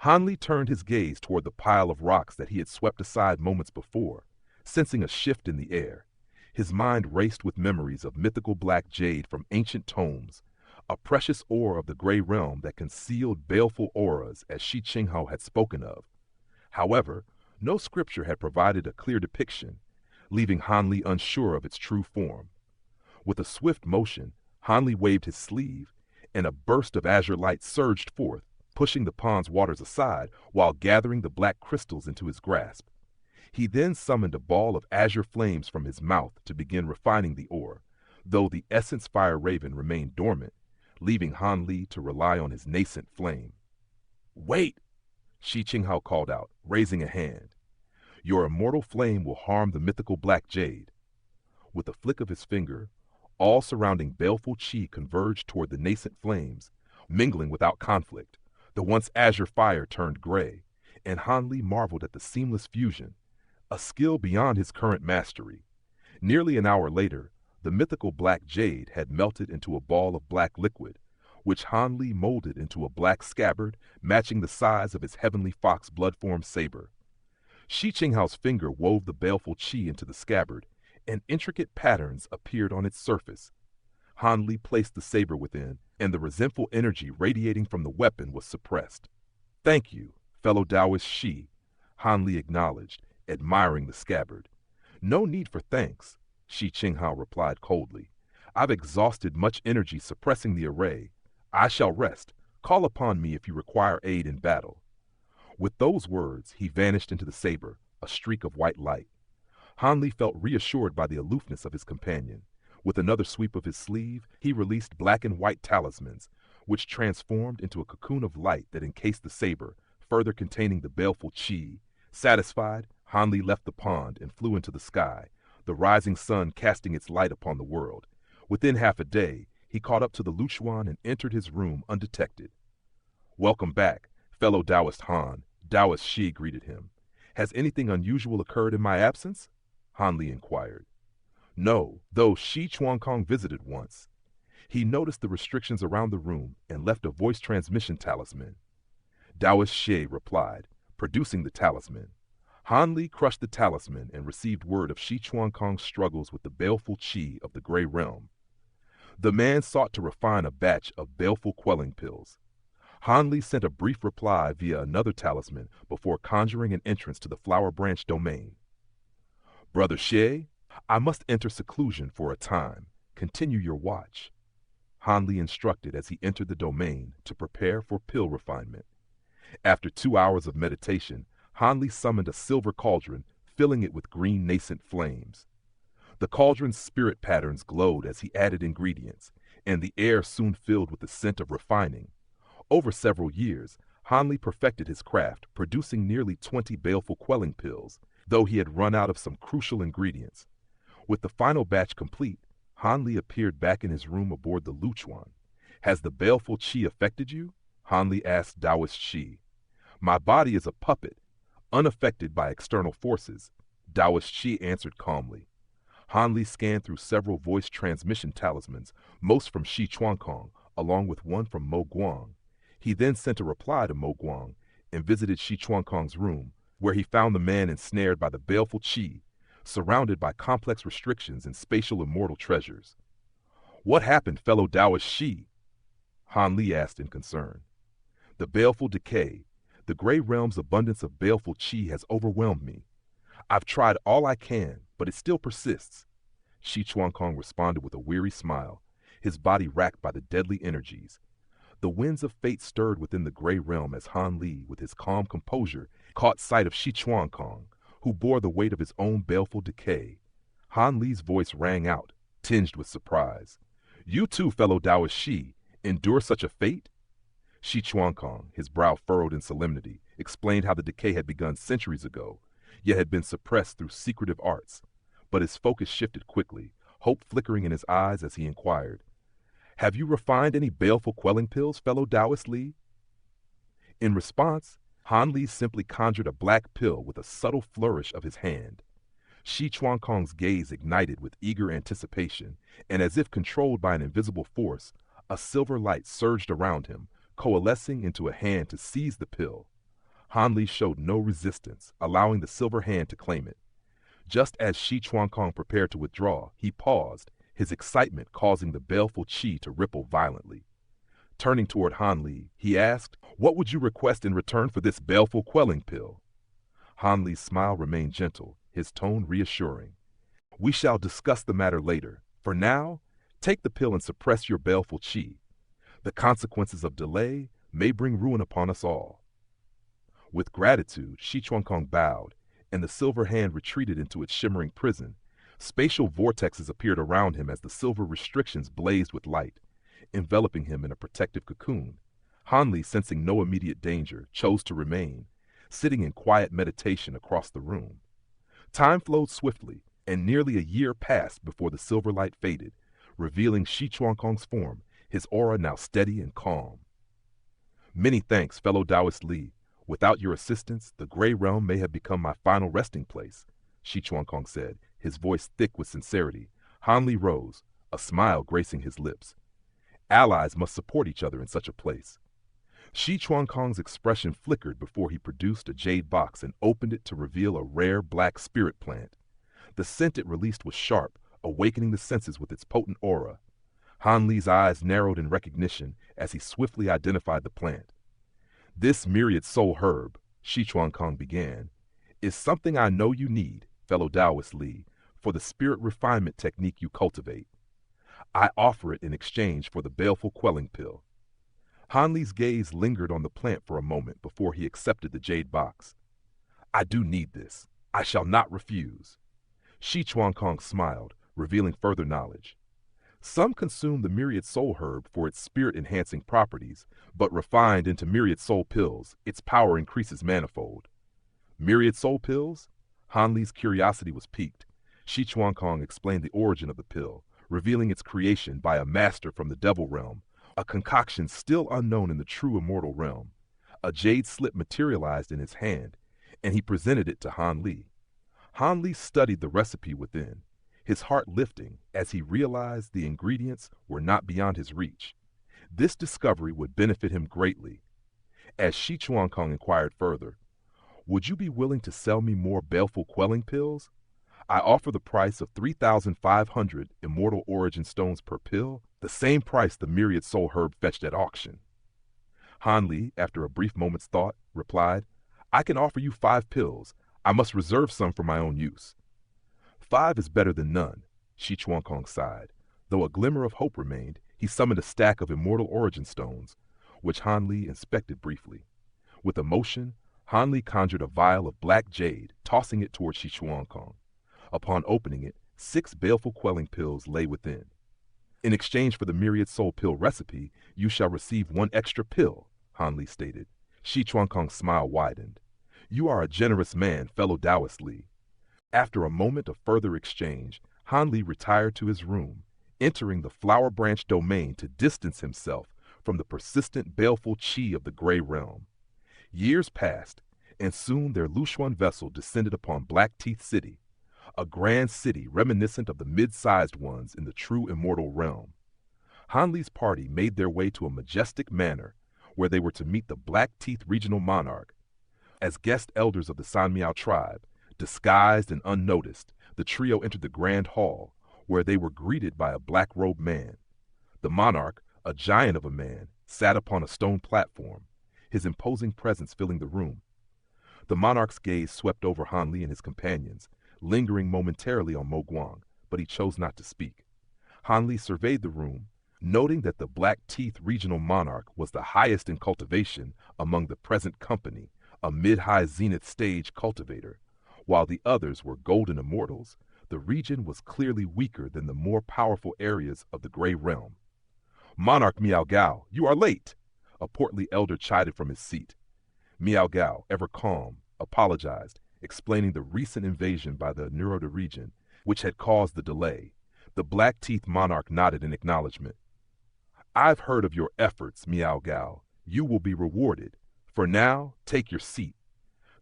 Han Li turned his gaze toward the pile of rocks that he had swept aside moments before, sensing a shift in the air. His mind raced with memories of mythical black jade from ancient tomes, a precious ore of the Gray Realm that concealed baleful auras as Shi Chuankong had spoken of. However, no scripture had provided a clear depiction, leaving Han Li unsure of its true form. With a swift motion, Han Li waved his sleeve, and a burst of azure light surged forth, pushing the pond's waters aside while gathering the black crystals into his grasp. He then summoned a ball of azure flames from his mouth to begin refining the ore, though the essence fire raven remained dormant, leaving Han Li to rely on his nascent flame. "Wait!" Shi Chuankong called out, raising a hand. "Your immortal flame will harm the mythical black jade." With a flick of his finger, all surrounding baleful chi converged toward the nascent flames, mingling without conflict. The once azure fire turned gray, and Han Li marveled at the seamless fusion, a skill beyond his current mastery. Nearly an hour later, the mythical black jade had melted into a ball of black liquid, which Han Li molded into a black scabbard matching the size of his heavenly fox blood-formed saber. Shi Chuankong's finger wove the baleful chi into the scabbard, and intricate patterns appeared on its surface. Han Li placed the saber within, and the resentful energy radiating from the weapon was suppressed. "Thank you, fellow Taoist Shi," Han Li acknowledged, admiring the scabbard. "No need for thanks," Shi Chuankong replied coldly. "I've exhausted much energy suppressing the array. I shall rest. Call upon me if you require aid in battle." With those words, he vanished into the saber, a streak of white light. Han Li felt reassured by the aloofness of his companion. With another sweep of his sleeve, he released black and white talismans, which transformed into a cocoon of light that encased the saber, further containing the baleful chi. Satisfied, Han Li left the pond and flew into the sky, the rising sun casting its light upon the world. Within half a day, he caught up to the Luchuan and entered his room undetected. "Welcome back, fellow Taoist Han," Taoist Shi greeted him. "Has anything unusual occurred in my absence?" Han Li inquired. "No, though Shi Chuankong visited once. He noticed the restrictions around the room and left a voice transmission talisman." Taoist Shi replied, producing the talisman. Han Li crushed the talisman and received word of Shi Chuankong's struggles with the baleful chi of the Gray Realm. The man sought to refine a batch of baleful quelling pills. Han Li sent a brief reply via another talisman before conjuring an entrance to the Flower Branch domain. "Brother Shi, I must enter seclusion for a time. Continue your watch," Han Li instructed as he entered the domain to prepare for pill refinement. After 2 hours of meditation, Han Li summoned a silver cauldron, filling it with green nascent flames. The cauldron's spirit patterns glowed as he added ingredients, and the air soon filled with the scent of refining. Over several years, Han Li perfected his craft, producing nearly 20 baleful quelling pills, though he had run out of some crucial ingredients. With the final batch complete, Han Li appeared back in his room aboard the Luchuan. "Has the baleful chi affected you?" Han Li asked Taoist Shi. "My body is a puppet, unaffected by external forces," Taoist Shi answered calmly. Han Li scanned through several voice transmission talismans, most from Shi Chuankong, along with one from Mo Guang. He then sent a reply to Mo Guang and visited Shi Chuankong's room, where he found the man ensnared by the baleful chi, surrounded by complex restrictions and spatial immortal treasures. "What happened, fellow Taoist Shi?" Han Li asked in concern. "The baleful decay. The Gray Realm's abundance of baleful chi has overwhelmed me. I've tried all I can, but it still persists." Shi Chuankong responded with a weary smile, his body racked by the deadly energies. The winds of fate stirred within the Gray Realm as Han Li, with his calm composure, caught sight of Shi Chuankong, who bore the weight of his own baleful decay. Han Li's voice rang out, tinged with surprise. "You too, fellow Taoist Shi, endure such a fate?" Shi Chuankong, his brow furrowed in solemnity, explained how the decay had begun centuries ago, yet had been suppressed through secretive arts. But his focus shifted quickly, hope flickering in his eyes as he inquired, "Have you refined any baleful quelling pills, fellow Taoist Li?" In response, Han Li simply conjured a black pill with a subtle flourish of his hand. Shi Chuankong's gaze ignited with eager anticipation, and as if controlled by an invisible force, a silver light surged around him, coalescing into a hand to seize the pill. Han Li showed no resistance, allowing the silver hand to claim it. Just as Shi Chuankong prepared to withdraw, he paused, his excitement causing the baleful qi to ripple violently. Turning toward Han Li, he asked, "What would you request in return for this baleful quelling pill?" Han Li's smile remained gentle, his tone reassuring. "We shall discuss the matter later. For now, take the pill and suppress your baleful qi. The consequences of delay may bring ruin upon us all." With gratitude, Shi Chuankong bowed, and the silver hand retreated into its shimmering prison. Spatial vortexes appeared around him as the silver restrictions blazed with light, enveloping him in a protective cocoon. Han Li, sensing no immediate danger, chose to remain, sitting in quiet meditation across the room. Time flowed swiftly, and nearly a year passed before the silver light faded, revealing Shi Chuankong's form, his aura now steady and calm. "Many thanks, fellow Taoist Li. Without your assistance, the Gray Realm may have become my final resting place," Shi Chuankong said, his voice thick with sincerity. Han Li rose, a smile gracing his lips. "Allies must support each other in such a place." Shi Chuankong's expression flickered before he produced a jade box and opened it to reveal a rare black spirit plant. The scent it released was sharp, awakening the senses with its potent aura. Han Li's eyes narrowed in recognition as he swiftly identified the plant. "This myriad soul herb," Shi Chuankong began, "is something I know you need, fellow Taoist Li, for the spirit refinement technique you cultivate. I offer it in exchange for the baleful quelling pill." Han Li's gaze lingered on the plant for a moment before he accepted the jade box. "I do need this. I shall not refuse." Shi Chuankong smiled, revealing further knowledge. "Some consume the myriad soul herb for its spirit-enhancing properties, but refined into myriad soul pills, its power increases manifold." "Myriad soul pills?" Han Li's curiosity was piqued. Shi Chuankong explained the origin of the pill, revealing its creation by a master from the Devil Realm, a concoction still unknown in the true Immortal Realm. A jade slip materialized in his hand, and he presented it to Han Li. Han Li studied the recipe within, his heart lifting as he realized the ingredients were not beyond his reach. This discovery would benefit him greatly. As Shi Chuankong inquired further, "Would you be willing to sell me more baleful quelling pills? I offer the price of 3,500 immortal origin stones per pill, the same price the myriad soul herb fetched at auction." Han Li, after a brief moment's thought, replied, "I can offer you 5 pills. I must reserve some for my own use." "5 is better than none," Shi Chuankong sighed. Though a glimmer of hope remained, he summoned a stack of immortal origin stones, which Han Li inspected briefly. With emotion, Han Li conjured a vial of black jade, tossing it toward Shi Chuankong. Upon opening it, 6 baleful quelling pills lay within. "In exchange for the myriad soul pill recipe, you shall receive 1 extra pill," Han Li stated. Shi Chuankong's smile widened. "You are a generous man, fellow Taoist Li." After a moment of further exchange, Han Li retired to his room, entering the flower branch domain to distance himself from the persistent baleful qi of the Gray Realm. Years passed, and soon their Lushuan vessel descended upon Black Teeth City, a grand city reminiscent of the mid-sized ones in the true Immortal Realm. Han Li's party made their way to a majestic manor where they were to meet the Black Teeth regional monarch. As guest elders of the San Miao tribe, disguised and unnoticed, the trio entered the grand hall, where they were greeted by a black-robed man. The monarch, a giant of a man, sat upon a stone platform, his imposing presence filling the room. The monarch's gaze swept over Han Li and his companions, lingering momentarily on Mo Guang, but he chose not to speak. Han Li surveyed the room, noting that the Black Teeth regional monarch was the highest in cultivation among the present company, a mid-high zenith stage cultivator. While the others were golden immortals, the region was clearly weaker than the more powerful areas of the Gray Realm. "Monarch Miao Gao, you are late!" a portly elder chided from his seat. Miao Gao, ever calm, apologized, explaining the recent invasion by the Neuroda region, which had caused the delay. The Black Teeth monarch nodded in acknowledgement. "I've heard of your efforts, Miao Gao. You will be rewarded. For now, take your seat."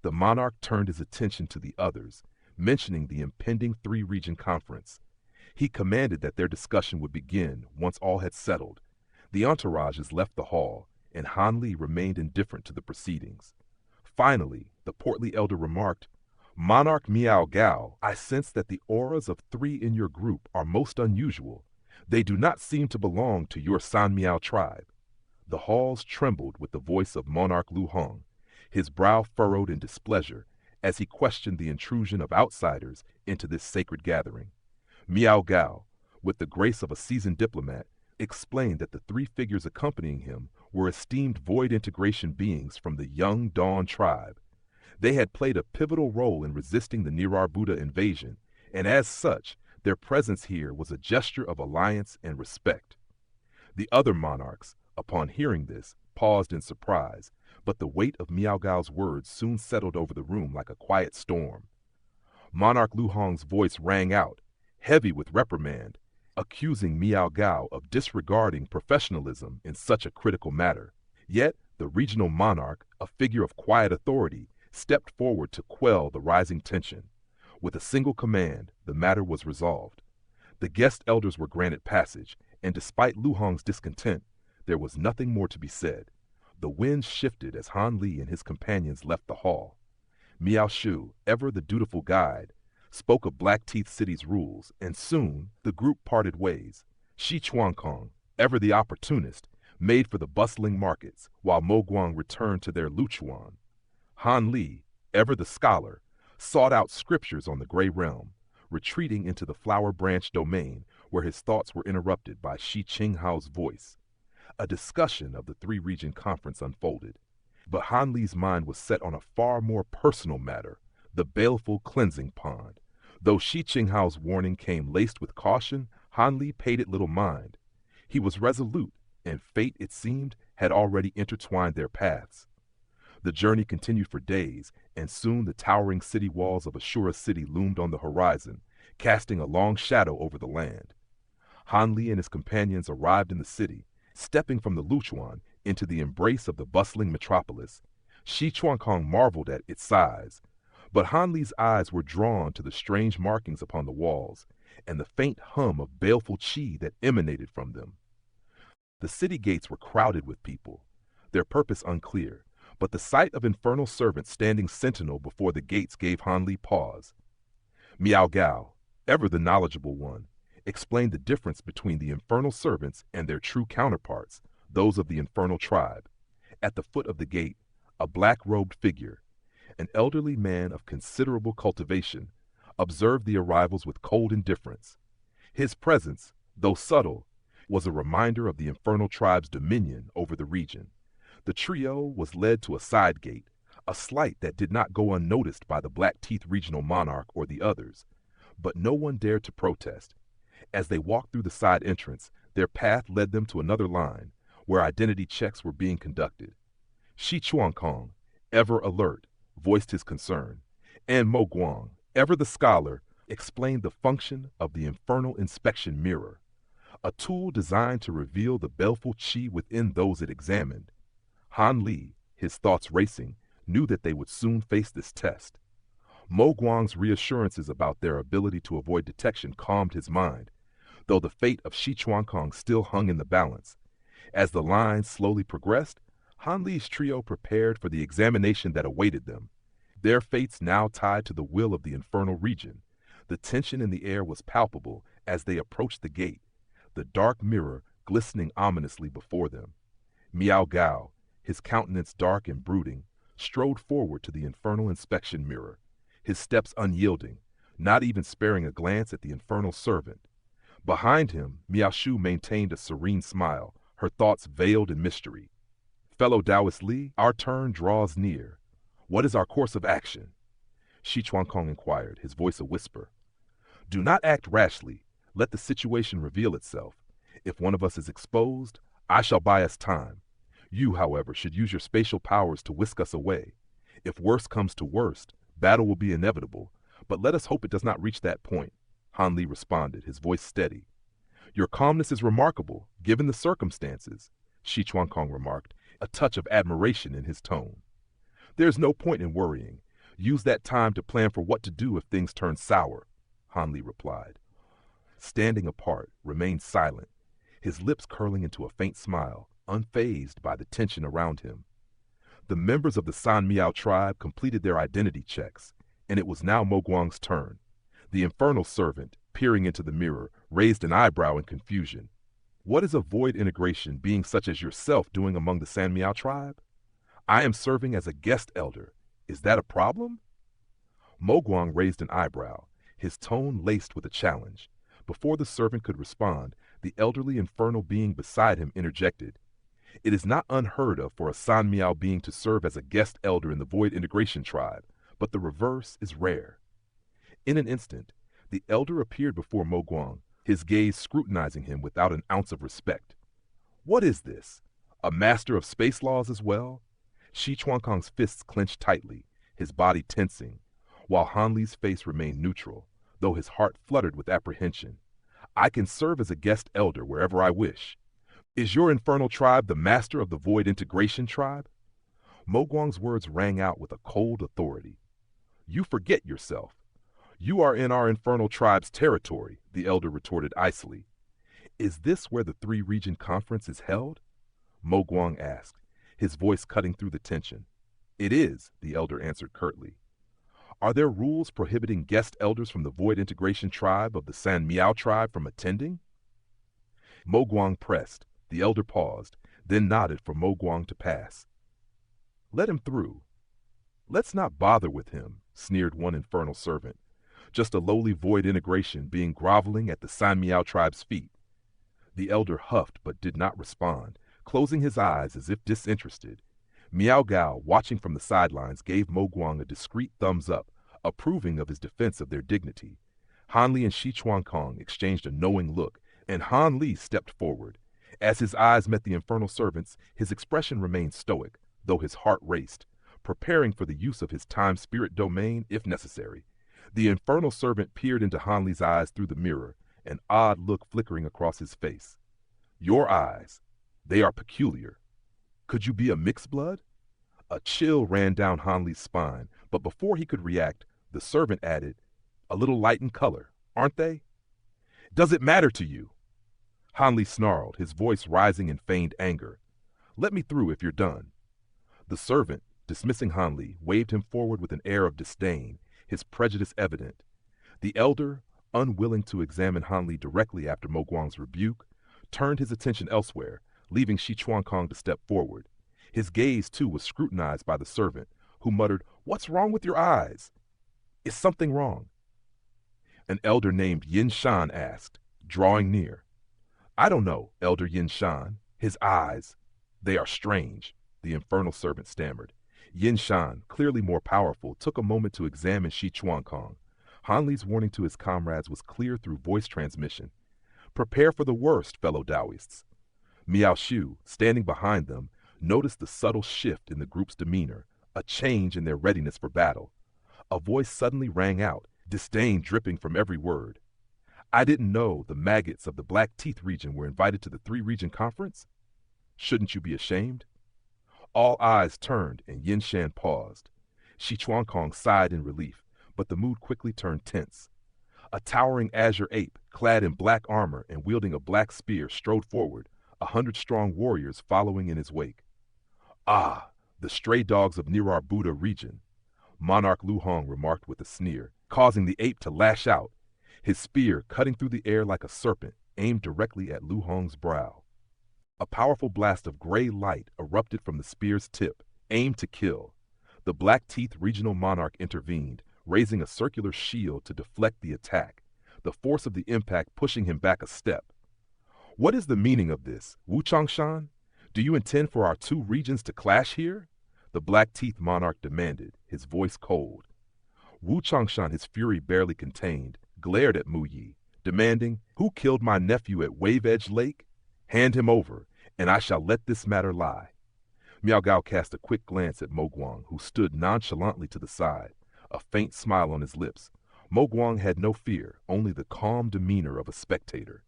The monarch turned his attention to the others, mentioning the impending 3-region conference. He commanded that their discussion would begin once all had settled. The entourages left the hall, and Han Li remained indifferent to the proceedings. Finally, the portly elder remarked, "Monarch Miao Gao, I sense that the auras of 3 in your group are most unusual. They do not seem to belong to your San Miao tribe." The halls trembled with the voice of Monarch Lu Hong, his brow furrowed in displeasure as he questioned the intrusion of outsiders into this sacred gathering. Miao Gao, with the grace of a seasoned diplomat, explained that the 3 figures accompanying him were esteemed void integration beings from the Young Dawn tribe. They had played a pivotal role in resisting the Nirar Buddha invasion, and as such, their presence here was a gesture of alliance and respect. The other monarchs, upon hearing this, paused in surprise, but the weight of Miao Gao's words soon settled over the room like a quiet storm. Monarch Lu Hong's voice rang out, heavy with reprimand, accusing Miao Gao of disregarding professionalism in such a critical matter. Yet, the regional monarch, a figure of quiet authority, stepped forward to quell the rising tension. With a single command, the matter was resolved. The guest elders were granted passage, and despite Lu Hong's discontent, there was nothing more to be said. The wind shifted as Han Li and his companions left the hall. Miao Shu, ever the dutiful guide, spoke of Blackteeth City's rules, and soon the group parted ways. Shi Chuankong, ever the opportunist, made for the bustling markets, while Mo Guang returned to their Luchuan. Han Li, ever the scholar, sought out scriptures on the Gray Realm, retreating into the Flower Branch domain where his thoughts were interrupted by Shi Qinghao's voice. A discussion of the 3-region conference unfolded, but Han Li's mind was set on a far more personal matter, the baleful cleansing pond. Though Shi Qinghao's warning came laced with caution, Han Li paid it little mind. He was resolute, and fate, it seemed, had already intertwined their paths. The journey continued for days, and soon the towering city walls of Asura City loomed on the horizon, casting a long shadow over the land. Han Li and his companions arrived in the city, stepping from the Luchuan into the embrace of the bustling metropolis. Shi Chuankong marveled at its size, but Han Li's eyes were drawn to the strange markings upon the walls and the faint hum of baleful qi that emanated from them. The city gates were crowded with people, their purpose unclear, but the sight of infernal servants standing sentinel before the gates gave Han Li pause. Miao Gao, ever the knowledgeable one, explained the difference between the infernal servants and their true counterparts, those of the infernal tribe. At the foot of the gate, a black-robed figure, an elderly man of considerable cultivation, observed the arrivals with cold indifference. His presence, though subtle, was a reminder of the infernal tribe's dominion over the region. The trio was led to a side gate, a slight that did not go unnoticed by the Blackteeth regional monarch or the others, but no one dared to protest. As they walked through the side entrance, their path led them to another line, where identity checks were being conducted. Shi Chuankong, ever alert, voiced his concern, and Mo Guang, ever the scholar, explained the function of the infernal inspection mirror, a tool designed to reveal the baleful qi within those it examined. Han Li, his thoughts racing, knew that they would soon face this test. Mo Guang's reassurances about their ability to avoid detection calmed his mind, though the fate of Shi Chuankong still hung in the balance. As the line slowly progressed, Han Li's trio prepared for the examination that awaited them. Their fates now tied to the will of the infernal region. The tension in the air was palpable as they approached the gate, the dark mirror glistening ominously before them. Miao Gao, his countenance dark and brooding, strode forward to the infernal inspection mirror, his steps unyielding, not even sparing a glance at the infernal servant. Behind him, Miao Shu maintained a serene smile, her thoughts veiled in mystery. "Fellow Taoist Li, our turn draws near. What is our course of action?" Shi Chuankong inquired, his voice a whisper. "Do not act rashly. Let the situation reveal itself. If one of us is exposed, I shall buy us time. You, however, should use your spatial powers to whisk us away. If worst comes to worst, battle will be inevitable, but let us hope it does not reach that point," Han Li responded, his voice steady. "Your calmness is remarkable, given the circumstances," Shi Chuankong remarked, a touch of admiration in his tone. "There's no point in worrying. Use that time to plan for what to do if things turn sour," Han Li replied. Standing apart, remained silent, his lips curling into a faint smile, unfazed by the tension around him. The members of the San Miao tribe completed their identity checks, and it was now Mo Guang's turn. The infernal servant, peering into the mirror, raised an eyebrow in confusion. What is a void integration being such as yourself doing among the San Miao tribe? I am serving as a guest elder. Is that a problem? Mo Guang raised an eyebrow, his tone laced with a challenge. Before the servant could respond, the elderly infernal being beside him interjected. It is not unheard of for a San Miao being to serve as a guest elder in the Void Integration tribe, but the reverse is rare. In an instant, the elder appeared before Mo Guang, his gaze scrutinizing him without an ounce of respect. What is this? A master of space laws as well? Shi Chuankong's fists clenched tightly, his body tensing, while Han Li's face remained neutral, though his heart fluttered with apprehension. I can serve as a guest elder wherever I wish. Is your infernal tribe the master of the Void Integration tribe? Mo Guang's words rang out with a cold authority. You forget yourself. You are in our infernal tribe's territory, the elder retorted icily. Is this where the three-region conference is held? Mo Guang asked, his voice cutting through the tension. It is, the elder answered curtly. Are there rules prohibiting guest elders from the Void Integration tribe of the San Miao tribe from attending? Mo Guang pressed. The elder paused, then nodded for Mo Guang to pass. Let him through. Let's not bother with him, sneered one infernal servant. Just a lowly Void Integration being groveling at the San Miao tribe's feet. The elder huffed but did not respond, closing his eyes as if disinterested. Miao Gao, watching from the sidelines, gave Mo Guang a discreet thumbs up, approving of his defense of their dignity. Han Li and Shi Chuankong exchanged a knowing look, and Han Li stepped forward. As his eyes met the infernal servants, his expression remained stoic, though his heart raced, preparing for the use of his time-spirit domain if necessary. The infernal servant peered into Han Li's eyes through the mirror, an odd look flickering across his face. Your eyes, they are peculiar. Could you be a mixed blood? A chill ran down Han Li's spine, but before he could react, the servant added, a little light in color, aren't they? Does it matter to you? Han Li snarled, his voice rising in feigned anger. Let me through if you're done. The servant, dismissing Han Li, waved him forward with an air of disdain, his prejudice evident. The elder, unwilling to examine Han Li directly after Mo Guang's rebuke, turned his attention elsewhere, leaving Shi Chuankong to step forward. His gaze, too, was scrutinized by the servant, who muttered, What's wrong with your eyes? Is something wrong? An elder named Yin Shan asked, drawing near. I don't know, Elder Yin Shan. His eyes, they are strange, the infernal servant stammered. Yin Shan, clearly more powerful, took a moment to examine Shi Chuankong. Han Li's warning to his comrades was clear through voice transmission. Prepare for the worst, fellow Taoists. Miao Shu, standing behind them, noticed the subtle shift in the group's demeanor, a change in their readiness for battle. A voice suddenly rang out, disdain dripping from every word. I didn't know the maggots of the Black Teeth region were invited to the three-region conference. Shouldn't you be ashamed? All eyes turned, and Yin Shan paused. Shi Chuankong sighed in relief, but the mood quickly turned tense. A towering azure ape, clad in black armor and wielding a black spear, strode forward, 100-strong warriors following in his wake. Ah, the stray dogs of Nirar Buddha region, Monarch Lu Hong remarked with a sneer, causing the ape to lash out, his spear cutting through the air like a serpent, aimed directly at Lu Hong's brow. A powerful blast of gray light erupted from the spear's tip, aimed to kill. The Black Teeth regional monarch intervened, raising a circular shield to deflect the attack, the force of the impact pushing him back a step. What is the meaning of this, Wu Changshan? Do you intend for our two regions to clash here? The Black Teeth monarch demanded, his voice cold. Wu Changshan, his fury barely contained, glared at Mu Yi, demanding, Who killed my nephew at Wave Edge Lake? Hand him over, and I shall let this matter lie. Miao Gao cast a quick glance at Mo Guang, who stood nonchalantly to the side, a faint smile on his lips. Mo Guang had no fear, only the calm demeanor of a spectator.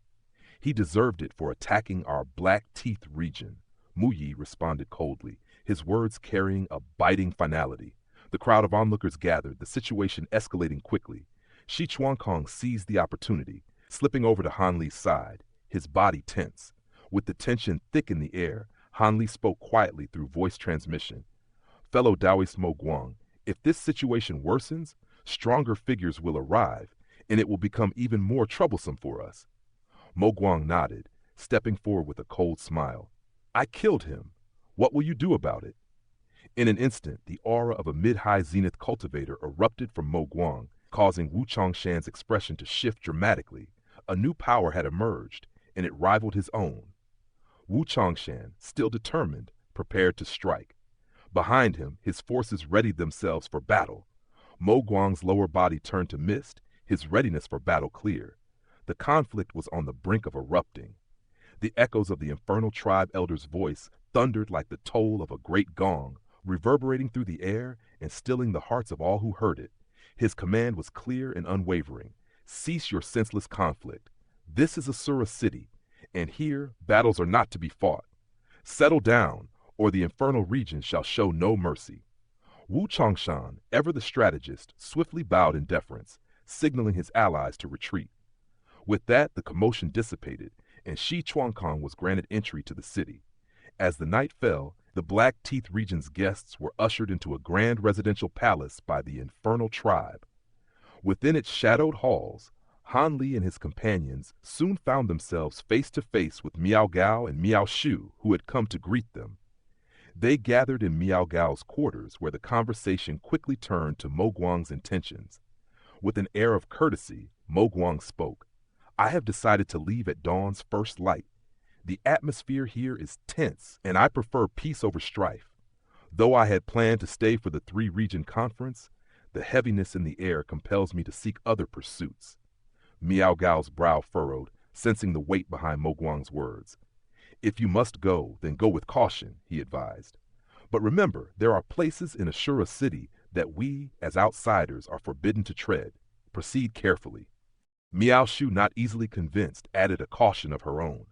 He deserved it for attacking our Black Teeth region. Mu Yi responded coldly, his words carrying a biting finality. The crowd of onlookers gathered, the situation escalating quickly. Shi Chuankong seized the opportunity, slipping over to Han Li's side, his body tense. With the tension thick in the air, Han Li spoke quietly through voice transmission. Fellow Taoist Mo Guang, if this situation worsens, stronger figures will arrive, and it will become even more troublesome for us. Mo Guang nodded, stepping forward with a cold smile. I killed him. What will you do about it? In an instant, the aura of a mid-high zenith cultivator erupted from Mo Guang, causing Wu Chongshan's expression to shift dramatically. A new power had emerged, and it rivaled his own. Wu Chongshan, still determined, prepared to strike. Behind him, his forces readied themselves for battle. Mo Guang's lower body turned to mist, his readiness for battle clear. The conflict was on the brink of erupting. The echoes of the infernal tribe elder's voice thundered like the toll of a great gong, reverberating through the air and stilling the hearts of all who heard it. His command was clear and unwavering. Cease your senseless conflict. This is Asura City, and here battles are not to be fought. Settle down, or the infernal region shall show no mercy. Wu Chongshan, ever the strategist, swiftly bowed in deference, signaling his allies to retreat. With that, the commotion dissipated, and Shi Chuankong was granted entry to the city. As the night fell, the Black Teeth region's guests were ushered into a grand residential palace by the infernal tribe. Within its shadowed halls, Han Li and his companions soon found themselves face to face with Miao Gao and Miao Shu, who had come to greet them. They gathered in Miao Gao's quarters, where the conversation quickly turned to Mo Guang's intentions. With an air of courtesy, Mo Guang spoke. I have decided to leave at dawn's first light. The atmosphere here is tense, and I prefer peace over strife. Though I had planned to stay for the three-region conference, the heaviness in the air compels me to seek other pursuits. Miao Gao's brow furrowed, sensing the weight behind Mo Guang's words. If you must go, then go with caution, he advised. But remember, there are places in Asura City that we, as outsiders, are forbidden to tread. Proceed carefully. Miao Shu, not easily convinced, added a caution of her own.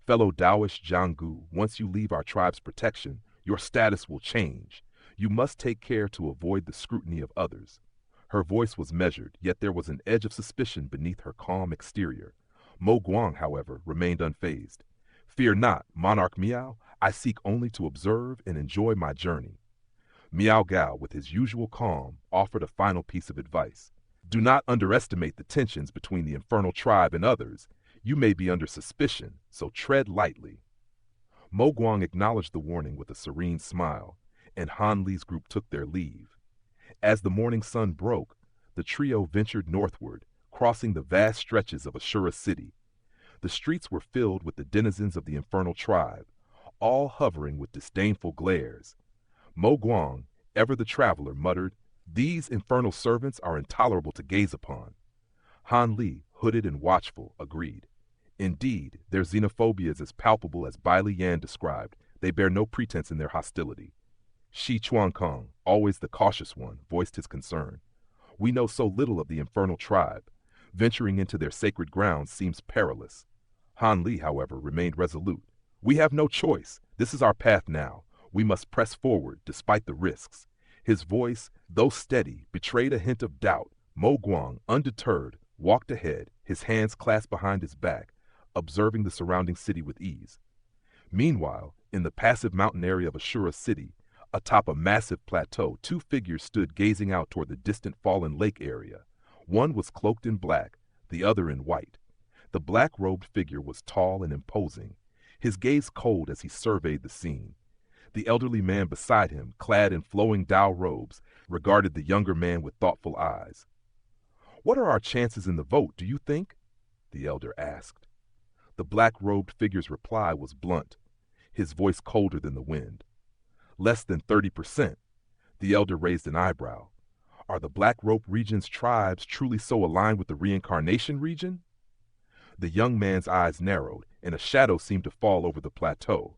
Fellow Taoist Jianggu, once you leave our tribe's protection, your status will change. You must take care to avoid the scrutiny of others. Her voice was measured, yet there was an edge of suspicion beneath her calm exterior. Mo Guang, however, remained unfazed. Fear not, Monarch Miao, I seek only to observe and enjoy my journey. Miao Gao, with his usual calm, offered a final piece of advice. Do not underestimate the tensions between the infernal tribe and others. You may be under suspicion, so tread lightly. Mo Guang acknowledged the warning with a serene smile, and Han Li's group took their leave. As the morning sun broke, the trio ventured northward, crossing the vast stretches of Asura City. The streets were filled with the denizens of the infernal tribe, all hovering with disdainful glares. Mo Guang, ever the traveler, muttered, These infernal servants are intolerable to gaze upon. Han Li, hooded and watchful, agreed. Indeed, their xenophobia is as palpable as Bai Lian described. They bear no pretense in their hostility. Shi Chuankong, always the cautious one, voiced his concern. We know so little of the infernal tribe. Venturing into their sacred grounds seems perilous. Han Li, however, remained resolute. We have no choice. This is our path now. We must press forward, despite the risks. His voice, though steady, betrayed a hint of doubt. Mo Guang, undeterred, walked ahead, his hands clasped behind his back, observing the surrounding city with ease. Meanwhile, in the passive mountain area of Asura City, atop a massive plateau, two figures stood gazing out toward the distant fallen lake area. One was cloaked in black, the other in white. The black-robed figure was tall and imposing, his gaze cold as he surveyed the scene. The elderly man beside him, clad in flowing Dao robes, regarded the younger man with thoughtful eyes. What are our chances in the vote, do you think? The elder asked. The black-robed figure's reply was blunt, his voice colder than the wind. Less than 30%. The elder raised an eyebrow. Are the Black Rope region's tribes truly so aligned with the reincarnation region? The young man's eyes narrowed, and a shadow seemed to fall over the plateau.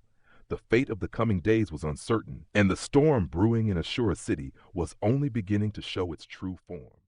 The fate of the coming days was uncertain, and the storm brewing in Asura City was only beginning to show its true form.